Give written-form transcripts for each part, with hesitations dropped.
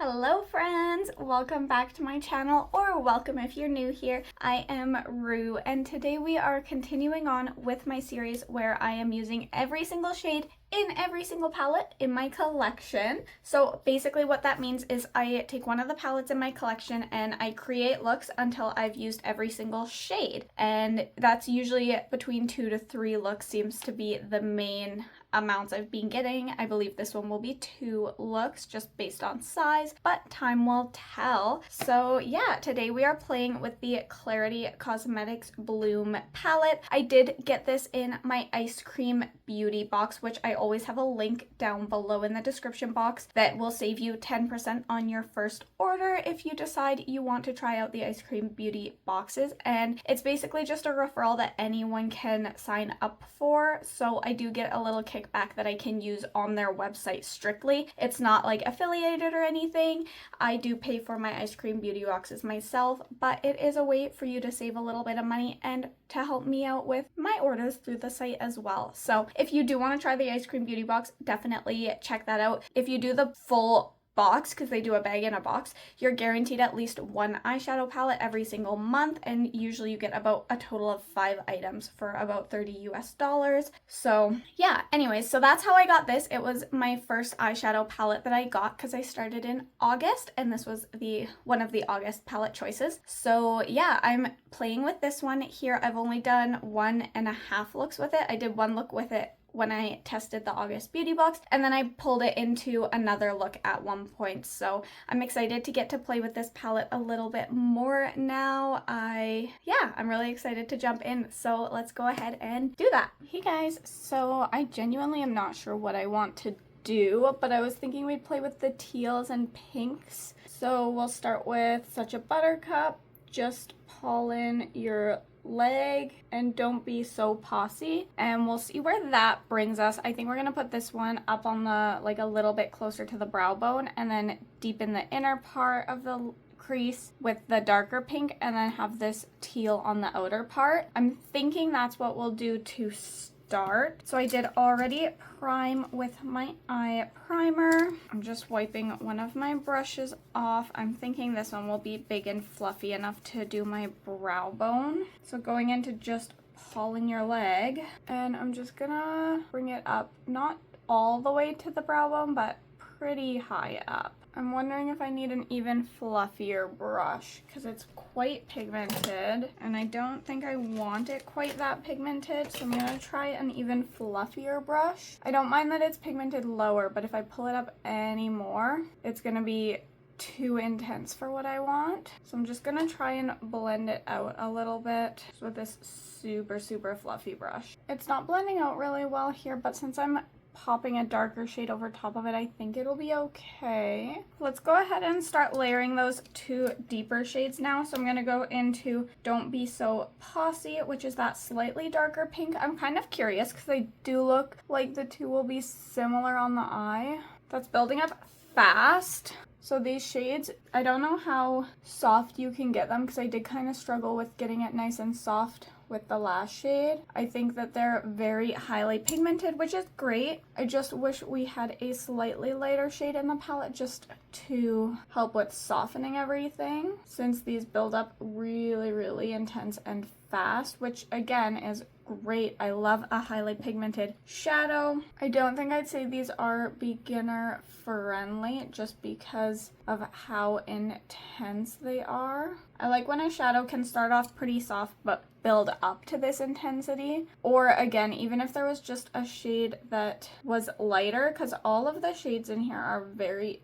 Hello friends! Welcome back to my channel, or welcome if you're new here. I am Rue, and today we are continuing on with my series where I am using every single shade in every single palette in my collection. So basically what that means is I take one of the palettes in my collection and I create looks until I've used every single shade. And that's usually between 2 to 3 looks seems to be the main amounts I've been getting. I believe this one will be 2 looks just based on size, but time will tell. So yeah, today we are playing with the Klarity Cosmetics Bloom palette. I did get this in my Eyescream Beauty Box, which I always have a link down below in the description box that will save you 10% on your first order if you decide you want to try out the Eyescream Beauty Boxes. And it's basically just a referral that anyone can sign up for. So I do get a little kickback that I can use on their website strictly. It's not like affiliated or anything. I do pay for my Eyescream Beauty Boxes myself, but it is a way for you to save a little bit of money and to help me out with my orders through the site as well. So if you do want to try the Eyescream Beauty Box, definitely check that out. If you do the full box, because they do a bag in a box, you're guaranteed at least one eyeshadow palette every single month, and usually you get about a total of 5 items for about $30 US. So yeah, anyways, so that's how I got this. It was my first eyeshadow palette that I got because I started in August, and this was one of the August palette choices. So yeah, I'm playing with this one here. I've only done 1.5 looks with it. I did 1 look with it when I tested the August Beauty Box, and then I pulled it into another look at one point. So I'm excited to get to play with this palette a little bit more now. I'm really excited to jump in. So let's go ahead and do that. Hey guys, so I genuinely am not sure what I want to do, but I was thinking we'd play with the teals and pinks. So we'll start with Such a Buttercup. Just pollen your leg and Don't Be So Posse, and we'll see where that brings us. I think we're gonna put this one up on the a little bit closer to the brow bone, and then deepen the inner part of the crease with the darker pink, and then have this teal on the outer part. I'm thinking that's what we'll do to start. So I did already prime with my eye primer. I'm just wiping one of my brushes off. I'm thinking this one will be big and fluffy enough to do my brow bone. So going into just pollen your leg, and I'm just gonna bring it up, not all the way to the brow bone, but pretty high up. I'm wondering if I need an even fluffier brush because it's quite pigmented, and I don't think I want it quite that pigmented, so I'm gonna try an even fluffier brush. I don't mind that it's pigmented lower, but if I pull it up any more, it's gonna be too intense for what I want. So I'm just gonna try and blend it out a little bit with this super fluffy brush. It's not blending out really well here, but since I'm popping a darker shade over top of it, I think it'll be okay. Let's go ahead and start layering those 2 deeper shades now. So I'm gonna go into Don't Be So Posse, which is that slightly darker pink. I'm kind of curious because they do look like the 2 will be similar on the eye. That's building up fast. So these shades, I don't know how soft you can get them because I did kind of struggle with getting it nice and soft with the last shade. I think that they're very highly pigmented, which is great. I just wish we had a slightly lighter shade in the palette just to help with softening everything, since these build up really intense and fast, which again is great. I love a highly pigmented shadow. I don't think I'd say these are beginner friendly just because of how intense they are. I like when a shadow can start off pretty soft but build up to this intensity. Or again, even if there was just a shade that was lighter, because all of the shades in here are very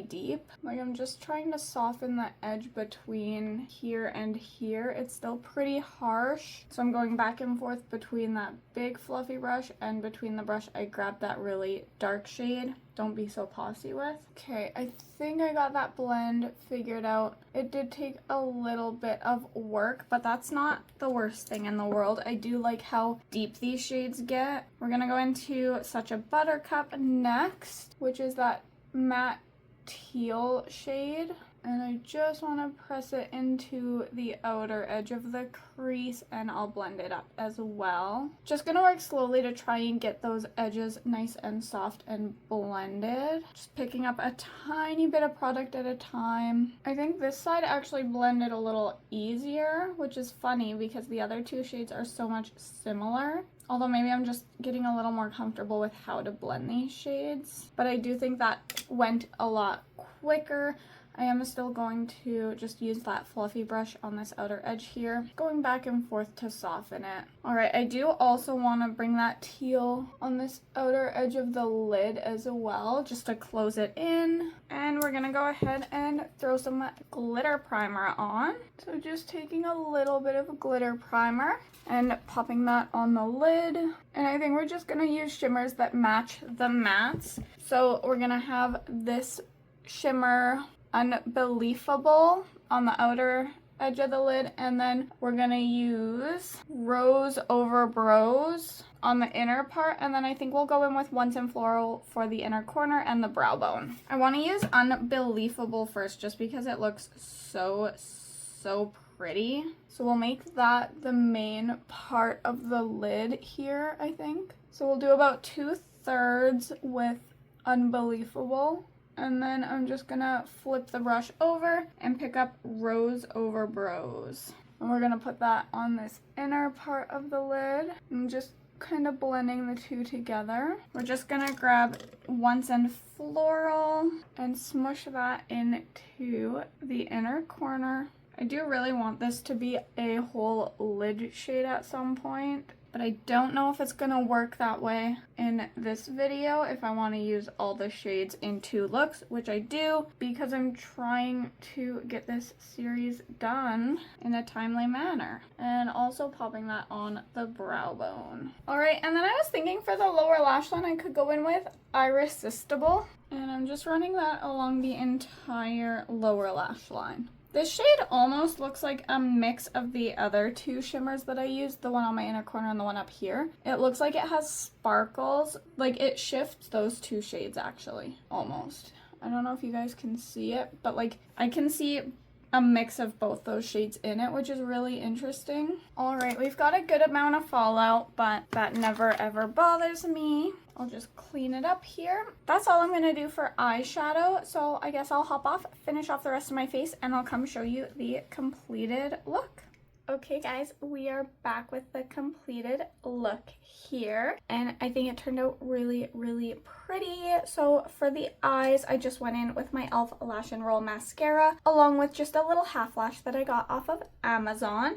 deep. I'm just trying to soften the edge between here and here. It's still pretty harsh, so I'm going back and forth between that big fluffy brush and between the brush I grabbed that really dark shade Don't Be So Posse with. Okay, I think I got that blend figured out. It did take a little bit of work, but that's not the worst thing in the world. I do like how deep these shades get. We're gonna go into Such a Buttercup next, which is that matte teal shade. And I just want to press it into the outer edge of the crease, and I'll blend it up as well. Just gonna work slowly to try and get those edges nice and soft and blended. Just picking up a tiny bit of product at a time. I think this side actually blended a little easier, which is funny because the other two shades are so much similar. Although maybe I'm just getting a little more comfortable with how to blend these shades. But I do think that went a lot quicker. I am still going to just use that fluffy brush on this outer edge here, going back and forth to soften it. All right, I do also want to bring that teal on this outer edge of the lid as well, just to close it in. And we're gonna go ahead and throw some glitter primer on. So just taking a little bit of glitter primer and popping that on the lid. And I think we're just gonna use shimmers that match the mattes. So we're gonna have this shimmer Unbelievable on the outer edge of the lid, and then we're gonna use Rose Over Brows on the inner part, and then I think we'll go in with Once in Floral for the inner corner and the brow bone. I want to use Unbelievable first just because it looks so pretty. So we'll make that the main part of the lid here, I think. So we'll do about 2/3 with Unbelievable. And then I'm just gonna flip the brush over and pick up Rose Over Brows. And we're gonna put that on this inner part of the lid. And just kind of blending the two together. We're just gonna grab Once in Floral and smush that into the inner corner. I do really want this to be a whole lid shade at some point, but I don't know if it's gonna work that way in this video if I want to use all the shades in 2 looks, which I do because I'm trying to get this series done in a timely manner. And also popping that on the brow bone. Alright, and then I was thinking for the lower lash line I could go in with Irresistible, and I'm just running that along the entire lower lash line. This shade almost looks like a mix of the other 2 shimmers that I used, the one on my inner corner and the one up here. It looks like it has sparkles, like it shifts those 2 shades actually, almost. I don't know if you guys can see it, but like I can see a mix of both those shades in it, which is really interesting. All right, we've got a good amount of fallout, but that never ever bothers me. I'll just clean it up here. That's all I'm gonna do for eyeshadow, so I guess I'll hop off, finish off the rest of my face, and I'll come show you the completed look. Okay guys, we are back with the completed look here, and I think it turned out really pretty. So for the eyes, I just went in with my e.l.f. Lash and Roll Mascara, along with just a little half lash that I got off of Amazon.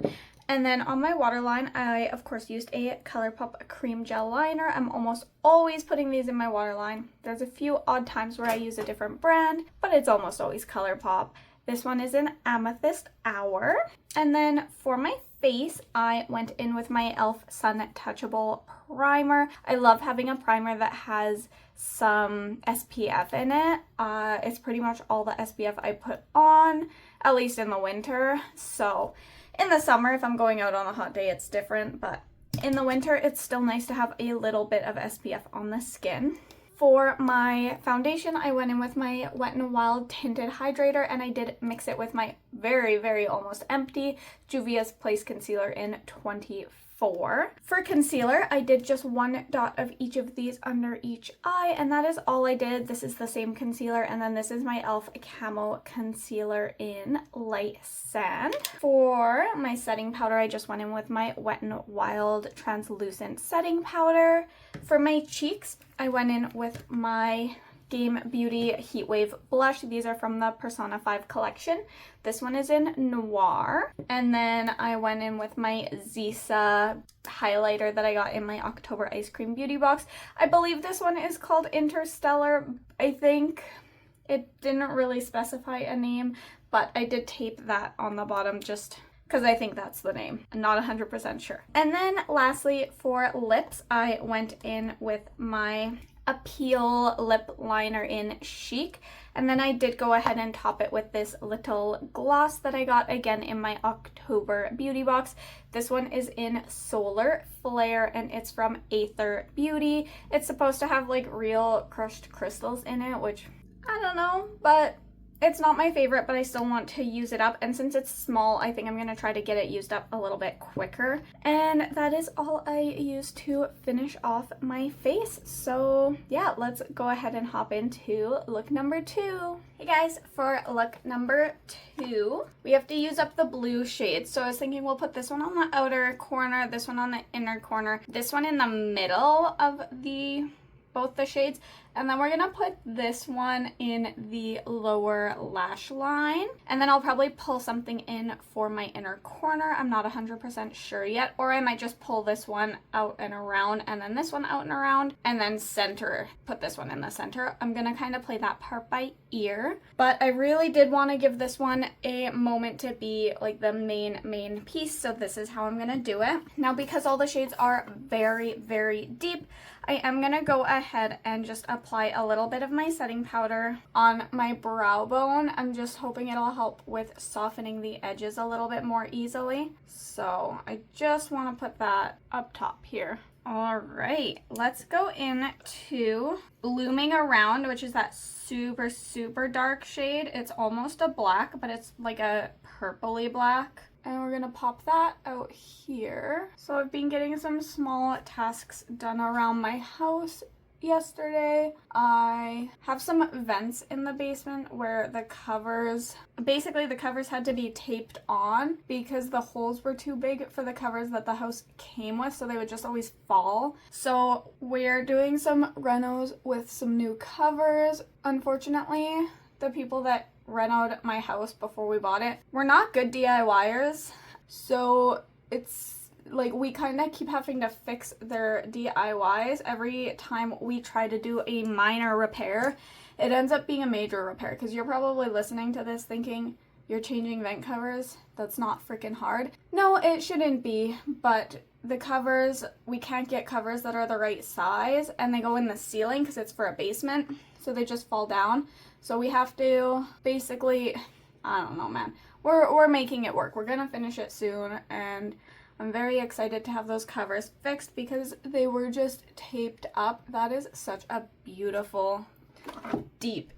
And then on my waterline, I of course used a ColourPop cream gel liner. I'm almost always putting these in my waterline. There's a few odd times where I use a different brand, but it's almost always ColourPop. This one is in Amethyst Hour. And then for my face, I went in with my e.l.f. Sun Touchable Primer. I love having a primer that has some SPF in it. It's pretty much all the SPF I put on, at least in the winter. So in the summer, if I'm going out on a hot day, it's different, but in the winter, it's still nice to have a little bit of SPF on the skin. For my foundation, I went in with my Wet n Wild Tinted Hydrator, and I did mix it with my very almost empty Juvia's Place Concealer in 24. For concealer, I did just 1 dot of each of these under each eye, and that is all I did. This is the same concealer, and then this is my e.l.f. Camo Concealer in Light Sand. For my setting powder, I just went in with my Wet n Wild Translucent Setting Powder. For my cheeks, I went in with my Game Beauty Heatwave Blush. These are from the Persona 5 collection. This one is in Noir. And then I went in with my Zisa highlighter that I got in my October Eyescream Beauty Box. I believe this one is called Interstellar, I think. It didn't really specify a name, but I did tape that on the bottom just because I think that's the name. I'm not 100% sure. And then lastly, for lips, I went in with my Appeal lip liner in Chic, and then I did go ahead and top it with this little gloss that I got again in my October beauty box. This one is in Solar Flare, and it's from Aether Beauty. It's supposed to have like real crushed crystals in it, which I don't know, but It's not my favorite, but I still want to use it up. And since it's small, I think I'm going to try to get it used up a little bit quicker. And that is all I used to finish off my face. So yeah, let's go ahead and hop into look number 2. Hey guys, for look number 2, we have to use up the blue shade. So I was thinking we'll put this one on the outer corner, this one on the inner corner, this one in the middle of both the shades, and then we're gonna put this one in the lower lash line, and then I'll probably pull something in for my inner corner. I'm not 100% sure yet, or I might just pull this one out and around, and then this one out and around, and then put this one in the center. I'm gonna kind of play that part by ear, but I really did want to give this one a moment to be like the main piece, so this is how I'm gonna do it. Now, because all the shades are very, very deep, I am going to go ahead and just apply a little bit of my setting powder on my brow bone. I'm just hoping it'll help with softening the edges a little bit more easily. So I just want to put that up top here. All right, let's go into Blooming Around, which is that super, super dark shade. It's almost a black, but it's like a purpley black. And we're gonna pop that out here. So I've been getting some small tasks done around my house yesterday. I have some vents in the basement where the covers had to be taped on because the holes were too big for the covers that the house came with, so they would just always fall. So we're doing some renos with some new covers. Unfortunately, the people that renoed my house before we bought it, we're not good DIYers, so it's like we kind of keep having to fix their DIYs. Every time we try to do a minor repair, it ends up being a major repair, because you're probably listening to this thinking, you're changing vent covers? That's not freaking hard. No, it shouldn't be, but the covers, we can't get covers that are the right size, and they go in the ceiling because it's for a basement, so they just fall down. So we have to basically, I don't know, man. We're making it work. We're gonna finish it soon, and I'm very excited to have those covers fixed because they were just taped up. That is such a beautiful, deep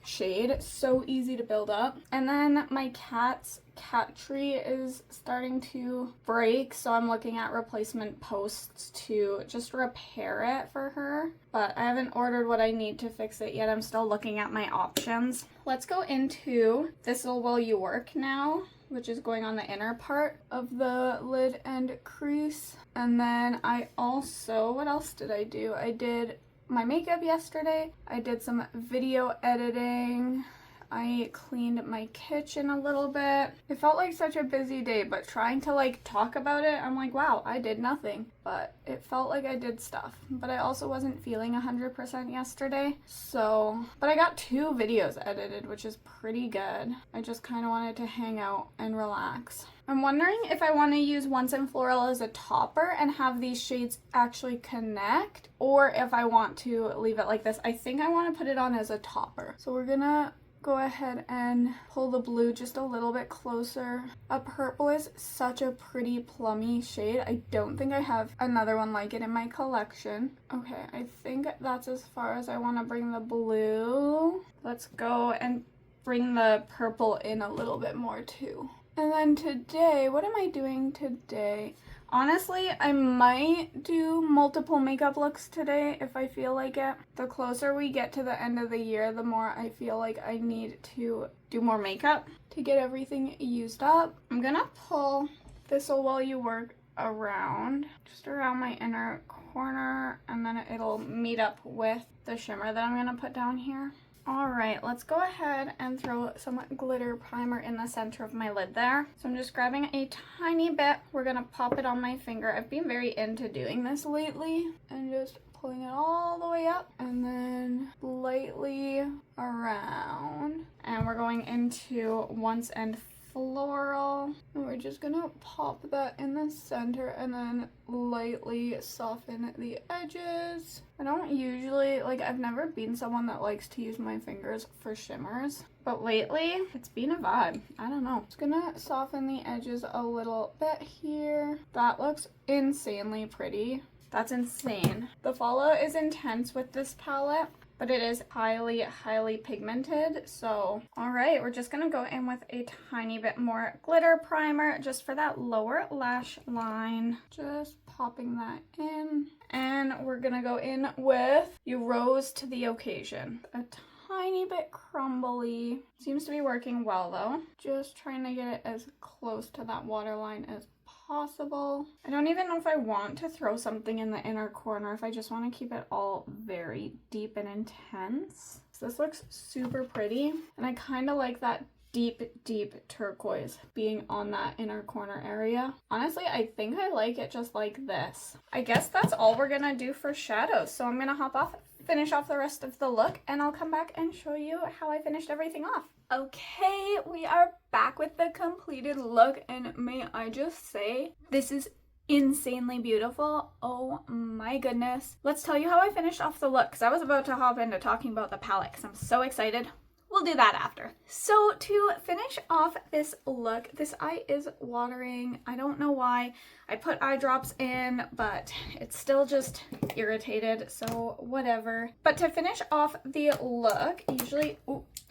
shade. So easy to build up. And then my cat's cat tree is starting to break, so I'm looking at replacement posts to just repair it for her. But I haven't ordered what I need to fix it yet. I'm still looking at my options. Let's go into Thistle While You Work now, which is going on the inner part of the lid and crease. And then I also, what else did I do? I did my makeup yesterday. I did some video editing. I cleaned my kitchen a little bit. It felt like such a busy day, but trying to like talk about it, I'm like, wow, I did nothing. But it felt like I did stuff. But I also wasn't feeling 100% yesterday. So, but I got 2 videos edited, which is pretty good. I just kind of wanted to hang out and relax. I'm wondering if I want to use Once in Floral as a topper and have these shades actually connect, or if I want to leave it like this. I think I want to put it on as a topper. So we're gonna go ahead and pull the blue just a little bit closer. A purple is such a pretty plummy shade. I don't think I have another one like it in my collection. Okay, I think that's as far as I want to bring the blue. Let's go and bring the purple in a little bit more too. And then today, what am I doing today? Honestly, I might do multiple makeup looks today if I feel like it. The closer we get to the end of the year, the more I feel like I need to do more makeup to get everything used up. I'm gonna pull Thistle While You Work around, just around my inner corner, and then it'll meet up with the shimmer that I'm gonna put down here. Alright, let's go ahead and throw some glitter primer in the center of my lid there. So I'm just grabbing a tiny bit. We're going to pop it on my finger. I've been very into doing this lately. And just pulling it all the way up. And then lightly around. And we're going into Once and Floral. And we're just going to pop that in the center and then lightly soften the edges. I don't usually, I've never been someone that likes to use my fingers for shimmers, but lately it's been a vibe. I don't know. Just gonna soften the edges a little bit here. That looks insanely pretty. That's insane. The follow is intense with this palette. but it is highly, highly pigmented. So, all right, we're just gonna go in with a tiny bit more glitter primer just for that lower lash line. Just popping that in. And we're gonna go in with You Rose to the Occasion. A tiny bit crumbly. Seems to be working well though. Just trying to get it as close to that waterline as possible. I don't even know if I want to throw something in the inner corner, if I just want to keep it all very deep and intense. So this looks super pretty, and I kind of like that deep turquoise being on that inner corner area. Honestly, I think I like it just like this. I guess that's all we're gonna do for shadows. So I'm gonna hop off, finish off the rest of the look, and I'll come back and show you how I finished everything off. Okay, we are back with the completed look, and may I just say, this is insanely beautiful. Oh my goodness. Let's tell you how I finished off the look, because I was about to hop into talking about the palette because I'm so excited. We'll do that after. So to finish off this look, this eye is watering. I don't know why. I put eye drops in, but it's still just irritated, so whatever. But to finish off the look, usually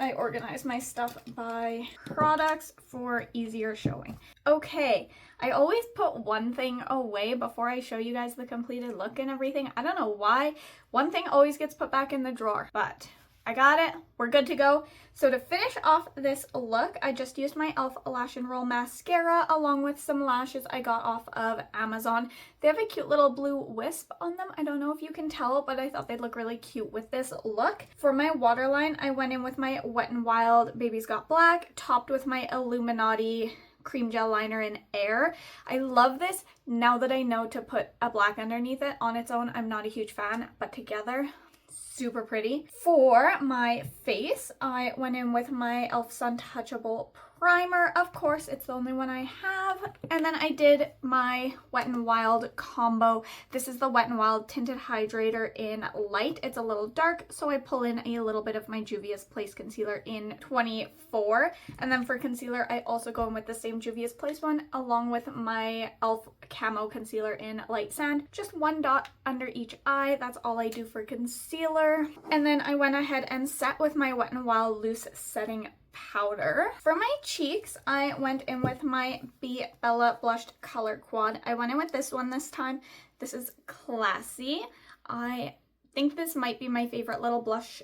I organize my stuff by products for easier showing. Okay, I always put one thing away before I show you guys the completed look and everything. I don't know why. One thing always gets put back in the drawer, but I got it. We're good to go. So to finish off this look, I just used my e.l.f. Lash and Roll Mascara along with some lashes I got off of Amazon. They have a cute little blue wisp on them. I don't know if you can tell, but I thought they'd look really cute with this look. For my waterline, I went in with my Wet n Wild Baby's Got Black, topped with my Illuminati cream gel liner in Air. I love this now that I know to put a black underneath it. On its own, I'm not a huge fan, but together, super pretty. For my face, I went in with my e.l.f. Sun Touchable primer. Of course, it's the only one I have. And then I did my Wet n Wild combo. This is the Wet n Wild Tinted Hydrator in Light. It's a little dark, so I pull in a little bit of my Juvia's Place concealer in 24. And then for concealer, I also go in with the same Juvia's Place one, along with my e.l.f. Camo concealer in Light Sand. Just one dot under each eye. That's all I do for concealer. And then I went ahead and set with my Wet n Wild Loose Setting Powder. For my cheeks, I went in with my Be Bella Blushed Color Quad. I went in with this one this time. This is Classy. I think this might be my favorite little blush.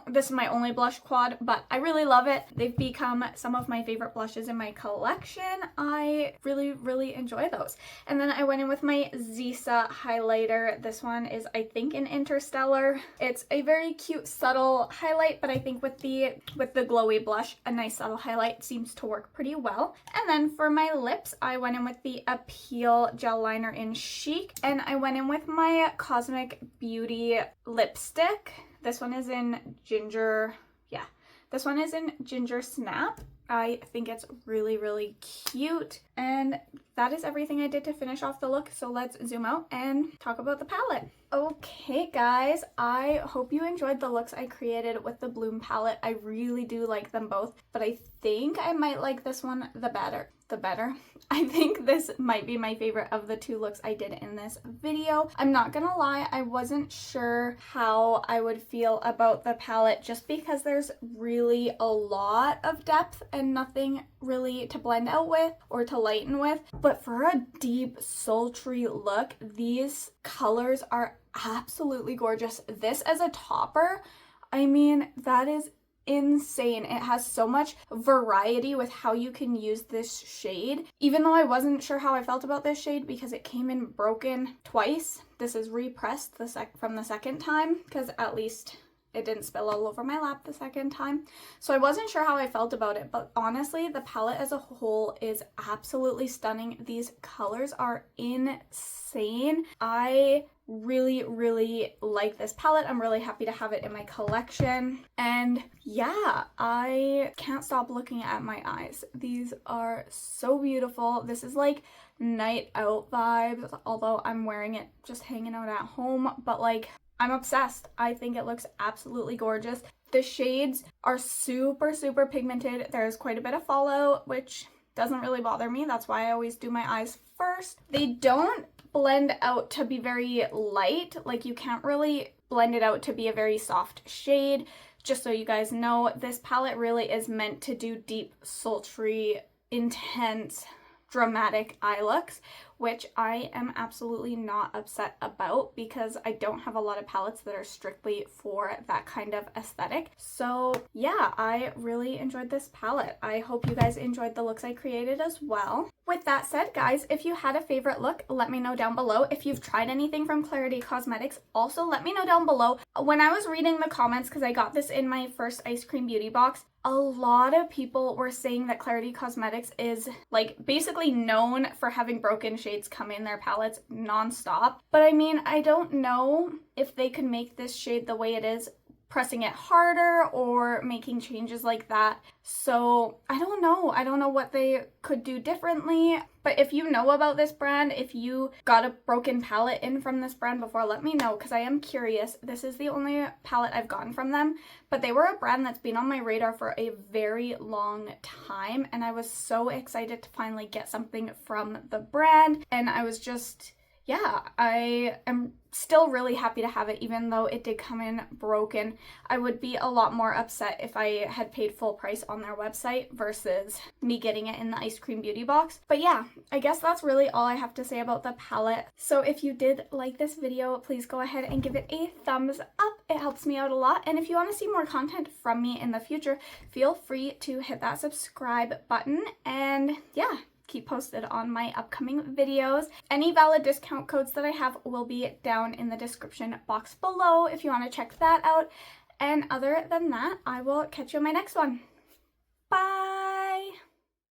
This is my only blush quad, but I really love it. They've become some of my favorite blushes in my collection. I really enjoy those. And then I went in with my Zisa highlighter. This one is, I think, an Interstellar. It's a very cute, subtle highlight, but I think with the glowy blush, a nice subtle highlight seems to work pretty well. And then for my lips, I went in with the Appeal gel liner in Chic, and I went in with my Cosmic Beauty lipstick. This one is in Ginger, this one is in Ginger Snap. I think it's really cute. And that is everything I did to finish off the look. So let's zoom out and talk about the palette. Okay guys, I hope you enjoyed the looks I created with the Bloom palette. I really do like them both, but I think I might like this one the better. I think this might be my favorite of the two looks I did in this video. I'm not gonna lie, I wasn't sure how I would feel about the palette just because there's really a lot of depth and nothing really to blend out with or to lighten with. But for a deep, sultry look, these colors are absolutely gorgeous. This as a topper, I mean, that is insane. It has so much variety with how you can use this shade. Even though I wasn't sure how I felt about this shade because it came in broken twice, this is repressed from the second time because at least it didn't spill all over my lap the second time. So I wasn't sure how I felt about it, but honestly, the palette as a whole is absolutely stunning. These colors are insane. I really like this palette. I'm really happy to have it in my collection. And yeah, I can't stop looking at my eyes. These are so beautiful. This is like night out vibes, although I'm wearing it just hanging out at home, but like, I'm obsessed. I think it looks absolutely gorgeous. The shades are super pigmented. There's quite a bit of fallout, which doesn't really bother me. That's why I always do my eyes first. They don't blend out to be very light. Like, you can't really blend it out to be a very soft shade. Just so you guys know, this palette really is meant to do deep, sultry, intense, dramatic eye looks, which I am absolutely not upset about because I don't have a lot of palettes that are strictly for that kind of aesthetic. So yeah, I really enjoyed this palette. I hope you guys enjoyed the looks I created as well. With that said, guys, if you had a favorite look, let me know down below. If you've tried anything from Klarity Cosmetics, also let me know down below. When I was reading the comments, because I got this in my first Eyescream Beauty Box, a lot of people were saying that Klarity Cosmetics is like basically known for having broken shades come in their palettes non-stop. But I mean, I don't know if they could make this shade the way it is, pressing it harder or making changes like that. So I don't know what they could do differently. But if you know about this brand, if you got a broken palette in from this brand before, let me know because I am curious. This is the only palette I've gotten from them, but they were a brand that's been on my radar for a very long time, and I was so excited to finally get something from the brand. And I was just, yeah, I am still really happy to have it, even though it did come in broken. I would be a lot more upset if I had paid full price on their website versus me getting it in the Eyescream Beauty Box. But yeah, I guess that's really all I have to say about the palette. So if you did like this video, please go ahead and give it a thumbs up. It helps me out a lot. And if you want to see more content from me in the future, feel free to hit that subscribe button. And yeah, keep posted on my upcoming videos. Any valid discount codes that I have will be down in the description box below if you want to check that out. And other than that, I will catch you in my next one. Bye!